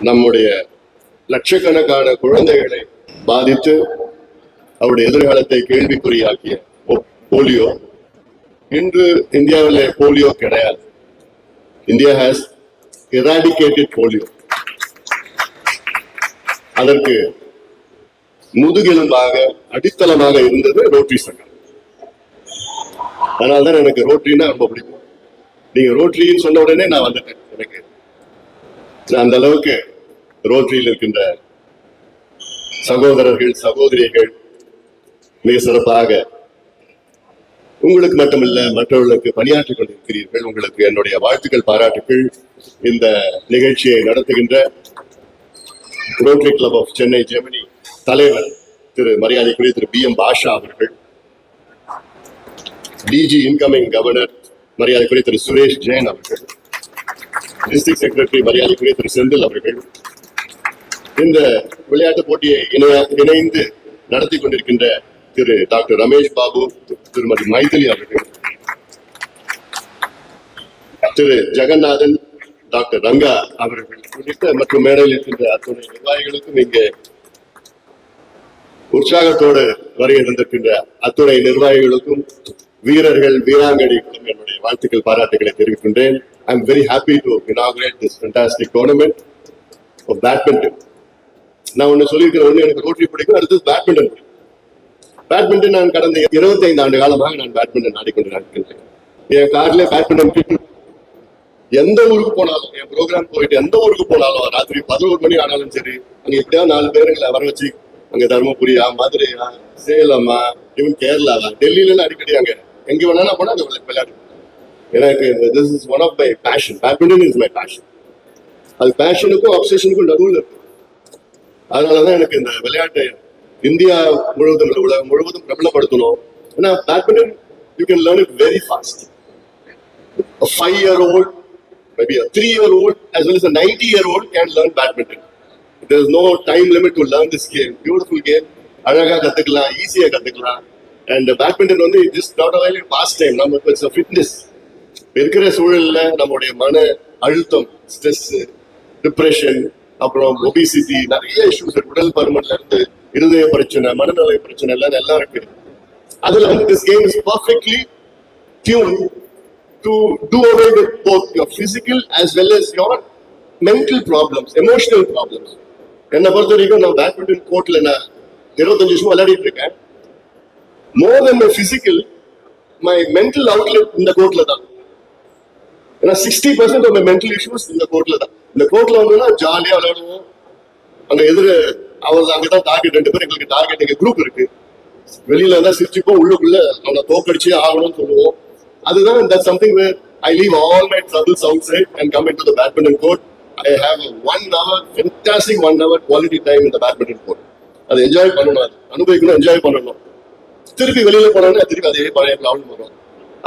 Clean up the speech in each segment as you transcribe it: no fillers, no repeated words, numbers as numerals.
நம்முடைய லட்சக்கணக்கான குழந்தைகளை பாதித்து அவருடைய எதிர்காலத்தை கேள்விக்குறியாக்கிய போலியோ இன்று இந்தியாவில் போலியோ கிடையாது. India has eradicated polio. அதற்கு முதுகெலும்பாக அடித்தளமாக இருந்தது ரோட்டரி சங்கம். அதனால்தான் எனக்கு ரோட்டரின்னா ரொம்ப பிடிக்கும். நீங்க ரோட்டரின்னு சொன்ன உடனே நான் வந்துட்டேன். எனக்கு அந்த அளவுக்கு ரோட்டரியில் இருக்கின்ற சகோதரர்கள் சகோதரிகள் மிக சிறப்பாக உங்களுக்கு மட்டுமல்ல மற்றவர்களுக்கு பணியாற்றிக் கொண்டிருக்கிறீர்கள். உங்களுக்கு என்னுடைய வாழ்த்துக்கள், பாராட்டுக்கள். இந்த நிகழ்ச்சியை நடத்துகின்ற Rotary Club of Chennai Germany தலைவர் திரு மரியாதைக்குரிய திரு BM பாஷா அவர்கள், டிஜி இன்கமிங் கவர்னர் மரியாதைக்குரிய திரு சுரேஷ் ஜெயின் அவர்கள், டிஸ்ட்ரிக்ட் செக்ரட்டரி மரியாதைக்குரிய திரு செந்தில் அவர்கள், இந்த விளையாட்டு போட்டியை இணைந்து நடத்தி கொண்டிருக்கின்ற திரு டாக்டர் ரமேஷ் பாபு, திருமதி மைதிலி அவர்கள், திரு ஜெகநாதன், டாக்டர் ரங்கா அவர்கள் உள்ளிட்ட மற்றும் மேடையில் இருக்கின்ற அத்துணை நிர்வாகிகளுக்கும், இங்கே உற்சாகத்தோடு வருகை தந்திருக்கின்ற அத்துணை நிர்வாகிகளுக்கும், வீரர்கள் வீராங்கனைகளுக்கும் என்னுடைய வாழ்த்துக்கள் பாராட்டுகளை தெரிவிக்கின்றேன். I am very happy to inaugurate this fantastic tournament of badminton. நான் ஒண்ணு சொல்லியிருக்கிற ஒண்ணு, எனக்கு ரோட்டரி பிடிக்கும், அடுத்தது பேட்மிண்டன் பிடிக்கும். பேட்மிண்டன் நான் கடந்த 25 ஆண்டு காலமாக நான் பேட்மிண்டன் ஆடிக்கொண்டு இருக்கின்றேன். என் கார்ல பேட்மிண்டன் கிட்டு எந்த ஊருக்கு போனாலும், என் ப்ரோக்ராம் போயிட்டு எந்த ஊருக்கு போனாலும், ராத்திரி 11 மணி ஆனாலும் சரி, அங்க எப்படியா 4 பேருங்களை வர வச்சு, அங்க தர்மபுரியா, மதுரையா, சேலமா, இவன் கேரளாவா, டெல்லியில அடிக்கடி அங்க எங்க வேணாலும் போனா அங்க விளையாடு. எனக்கு this is one of my passion. Badminton is my passion. அது பேஷனுக்கும் அப்சஷனுக்கும் நடுவில் இருக்கு. அதனாலதான் எனக்கு இந்த விளையாட்டை இந்தியா முழுவதும் உலகம் முழுவதும் பிரபலப்படுத்தணும். ஏன்னா badminton you can learn it very fast. A 5-year-old, maybe a 3-year-old, as well as a 90-year-old can learn badminton. There is no time limit to learn this game. Beautiful game. அழகா கத்துக்கலாம், ஈஸியா கத்துக்கலாம். And badminton வந்து just not only past time, நமக்கு it's a fitness. இருக்கிற சூழல்ல நம்முடைய மன அழுத்தம், ஸ்ட்ரெஸ், டிப்ரெஷன், அப்புறம் ஒபிசிட்டி, நிறைய இஷ்யூஸ், உடல் பருமன்ல இருந்து இருதய பிரச்சனை, மனநல பிரச்சனை எல்லாம் இருக்கு. அதுல வந்து this game is perfectly tuned to do away with both your physical as well as your mental problems, emotional problems. என்னை பொறுத்த வரைக்கும் நான் பேட்மிண்டன் கோர்ட்ல நான் 25 வருஷம் விளையாடிட்டு இருக்கேன். More than my physical, my mental outlet இந்த கோர்ட்ல தான். ஏன்னா 60% of my mental issues இந்த கோர்ட்ல தான். இந்த கோர்ட்ல வந்து ஜாலியா விளையாடுவோம். அங்க அவர் அங்கதான் டார்கெட், 2 பேர் எங்களுக்கு டார்கெட், எங்க குரூப் இருக்கு. வெளியில தான் சிரிச்சுப்போம், உள்ளுக்குள்ள அவனை தோக்கடிச்சே ஆகணும்னு சொல்லுவோம். அதுதான் that's something where I leave all my troubles outside and come into the badminton court. I have a 1 hour, fantastic 1 hour quality time in the badminton court. அதை என்ஜாய் பண்ணணும், அனுபவிக்கணும், என்ஜாய் பண்ணணும். திருப்பி வெளியில போனோம்னா திருப்பி அதே பழைய ப்ராப்ளம் வரும்.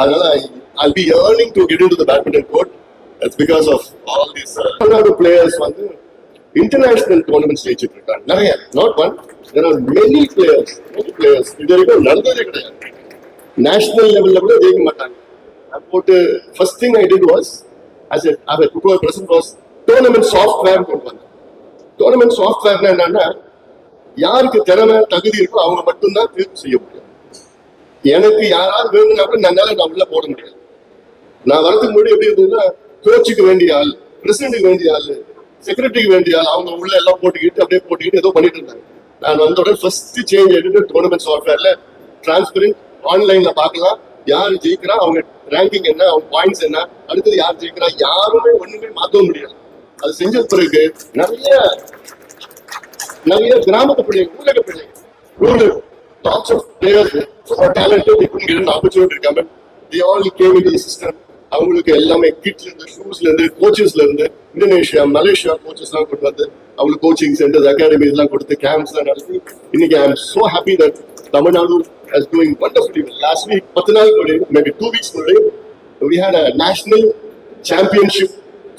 அதனால I'll be yearning to get into the badminton court. That's because of all these players வந்து international tournaments ஜெயிச்சிட்டு இருக்காங்க நிறைய. Not one, there are many players. இது வரைக்கும் நடந்ததே கிடையாது. நேஷனல் லெவல்ல கூட ஜெயிக்க மாட்டாங்க. போட்டு first thing I did was, as a present was tournament software கொண்டு வந்தேன். tournament software என்னன்னா, யாருக்கு திறமை தகுதி இருக்கோ அவங்க மட்டும்தான் தேர்வு செய்ய முடியும். எனக்கு யாராவது வேணும்னா கூட நான் உள்ள போட முடியாது. நான் வரதுக்கு முன்னாடி எப்படி இருந்ததுன்னா, கோச்சுக்கு வேண்டிய ஆள், பிரசிடென்ட்டுக்கு வேண்டிய ஆள், செக்ரட்டரிக்கு வேண்டிய ஆள், அவங்க உள்ள எல்லாம் போட்டுக்கிட்டு ஏதோ பண்ணிட்டு இருந்தாங்க. நான் வந்தோட ஃபர்ஸ்ட் சேஞ்ச் எடுத்து டோர்னமெண்ட் சாஃப்ட்வேர்ல டிரான்ஸ்பரண்ட் ஆன்லைன்ல பார்க்கலாம், யாரு ஜெயிக்கிறா, அவங்க ரேங்கிங் என்ன, அவங்க பாயிண்ட்ஸ் என்ன, அடுத்தது யார் ஜெயிக்கிறா, யாருமே ஒண்ணுமே மாற்றவும் முடியாது. அது செஞ்ச பிறகு நிறைய கிராமத்து பிள்ளைங்க, ஊரக பிள்ளைங்க, lots of players so talented, they couldn't get an opportunity to come in. They all came into the system. அவங்களுக்கு எல்லாமே கிட்ல இருந்து, ஷூஸ்ல இருந்து, கோச்சஸ்ல இருந்து, இந்தோனேஷியா, மலேசியா கோச்சஸ் எல்லாம் கொண்டு வந்து அவங்களுக்கு கோச்சிங் சென்டர்ஸ், அகாடமிஸ் எல்லாம் கொடுத்து கேம்ப்ஸ் எல்லாம் நடத்தி இன்னைக்கு I am so happy that Tamil Nadu is doing wonderfully. Last week 10 நாள் முன்னாடி, maybe 2 weeks முன்னாடி, we had a national championship,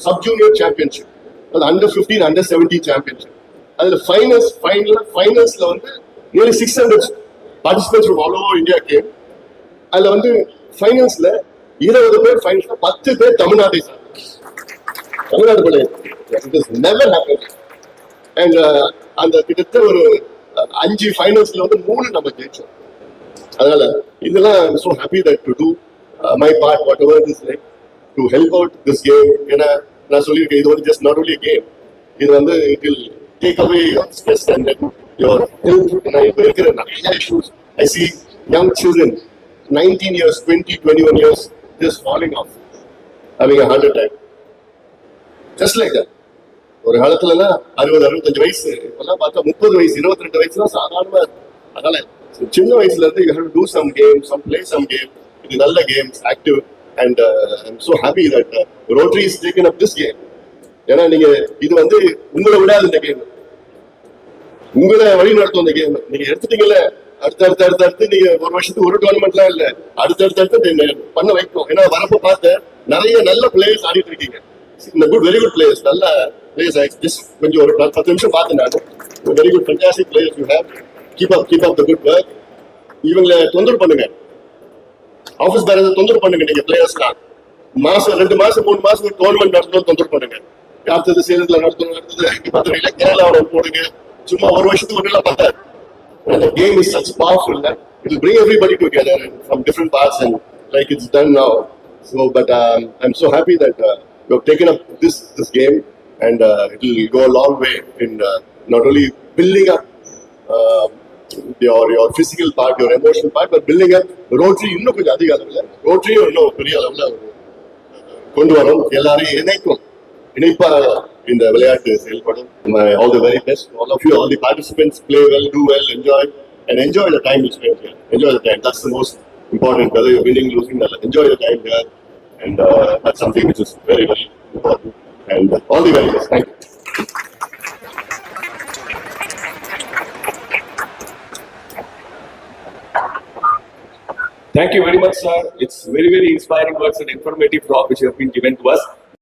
sub junior championship, அது under 15, under 17 championship. அதுல ஃபைனல்ஸ்ல வந்து nearly 600 participants from all over India came. அதுல வந்து ஃபைனல்ஸ்ல 20 பேர், ஃபைனல்ஸ்ல 10 பேர் தமிழ்நாட்டை சார்ந்த தமிழ்நாடு பிள்ளைங்க. It has never happened. And அந்த கிட்டத்தட்ட ஒரு 5 ஃபைனல்ஸ்ல வந்து 3 நம்ம ஜெயிச்சோம். அதனால இதெல்லாம் I'm so happy that to do my part whatever it is like to help out this game. ஏன்னா நான் சொல்லியிருக்கேன், இது வந்து just not only a game, இது வந்து it will take away your stress and then your health. நான் இப்போ இருக்கிற நிறைய issues I see young children 19 years 20 21 years just falling off, having a heart attack just like that. ஒரு காலத்துலலாம் 60-65 வயசு, இப்பெல்லாம் பார்த்தா 30 வயசு 22 வயசு தான் சாதாரணமா இருக்கு. அதனால சின்ன வயசுல இருந்து you have to do some game, play some game. இது நல்ல games, active, and I'm so happy that Rotary is taken up this game. ஏன்னா நீங்க இது வந்து உங்களை விடாது, இந்த கேம் உங்களை வழி நடத்தும். இந்த கேம் நீங்க எடுத்துட்டீங்கல்ல, அடுத்து நீங்க ஒரு வருஷத்துக்கு ஒரு டோர்னமெண்ட்லாம் இல்ல, அடுத்து பண்ண வைக்கும். ஏன்னா வரப்ப பார்த்த நிறைய நல்ல பிளேயர்ஸ் ஆடிட்டு இருக்கீங்க, வெரி குட் பிளேயர்ஸ், நல்ல பிளேயர்ஸ். கொஞ்சம் ஒரு 10 நிமிஷம் பார்த்தேன் நான். Very good fantastic players you have. Keep up the good work. இவங்களை தொந்தரவு பண்ணுங்க, ஆஃபீஸ் பேரண்ட்ஸ் தொந்தரவு பண்ணுங்க. நீங்க பிளேயர்ஸ்லாம் மாசம் 2 மாசம் 3 மாசம் ஒரு டோர்னமெண்ட் நடத்தணும், தொந்தரவு பண்ணுங்க. அடுத்தது சேலத்துல நடத்தணும், அடுத்தது மதுரையில கேரளாவில் போடுங்க. சும்மா ஒரு வருஷத்துக்கு ஒன்றும் பார்த்தாரு. The game is such powerful that it will bring everybody together from different parts, and like it's done now. So, but I'm so happy that you have taken up this game, and it will go a long way in not only building up your physical part, your emotional part, but building up Rotary. இன்னும் கொஞ்சம் அதிக அளவில் Rotary இன்னும் பெரிய அளவில் கொண்டு வரும், எல்லாரையும் இணைப்பாக இந்த விளையாட்டு செயல்படும். All the very best, all of you, all the participants. Play well, do well, enjoy the time you spend here. Enjoy the time. That's the most important. Whether you're winning, losing, enjoy the time here, and that's something which is very, very important. And all the very best. Thank you. Thank you very much, sir. It's very, very inspiring words and informative talk which you have been given to us.